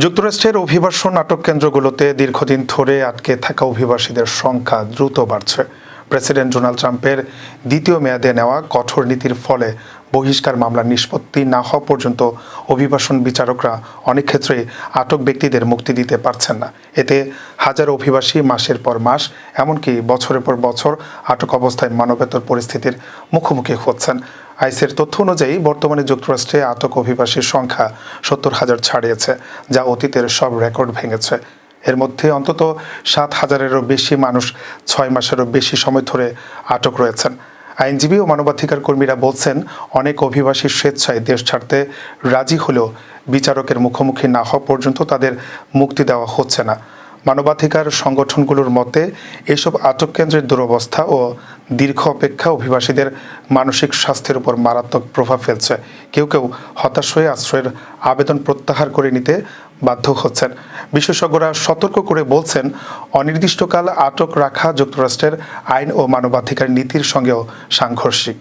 যুক্তরাষ্ট্রের অভিবাসন আটক কেন্দ্রগুলোতে দীর্ঘদিন ধরে আটকে থাকা অভিবাসীদের সংখ্যা দ্রুত বাড়ছে। প্রেসিডেন্ট ডোনাল্ড ট্রাম্পের দ্বিতীয় মেয়াদে নেওয়া কঠোর নীতির ফলে বহিষ্কার মামলার নিষ্পত্তি না হওয়া পর্যন্ত অভিবাসন বিচারকরা অনেক ক্ষেত্রে আটক ব্যক্তিদের মুক্তি দিতে পারছেন না। এতে হাজারো অভিবাসী মাসের পর মাস, এমনকি বছরের পর বছর আটক অবস্থায় মানবেতর পরিস্থিতির মুখোমুখি হচ্ছেন। আইসির তথ্য অনুযায়ী বর্তমানে যুক্তরাষ্ট্রে আটক অভিবাসীর সংখ্যা 70,000 ছাড়িয়েছে, যা অতীতের সব রেকর্ড ভেঙেছে। এর মধ্যে অন্তত 7,000-এরও বেশি মানুষ 6 মাসেরও বেশি সময় ধরে আটক রয়েছেন। আইনজীবী ও মানবাধিকার কর্মীরা বলছেন, অনেক অভিবাসী স্বেচ্ছায় দেশ ছাড়তে রাজি হলেও বিচারকের মুখোমুখি না হওয়া পর্যন্ত তাদের মুক্তি দেওয়া হচ্ছে না। মানবাধিকার সংগঠনগুলোর মতে এসব আটক কেন্দ্রের দুরবস্থা ও দীর্ঘ অপেক্ষা অভিবাসীদের মানসিক স্বাস্থ্যের উপর মারাত্মক প্রভাব ফেলছে। কেউ কেউ হতাশ হয়ে আশ্রয়ের আবেদন প্রত্যাহার করে নিতে বাধ্য হচ্ছেন। বিশেষজ্ঞরা সতর্ক করে বলছেন, অনির্দিষ্টকাল আটক রাখা যুক্তরাষ্ট্রের আইন ও মানবাধিকার নীতির সঙ্গেও সাংঘর্ষিক।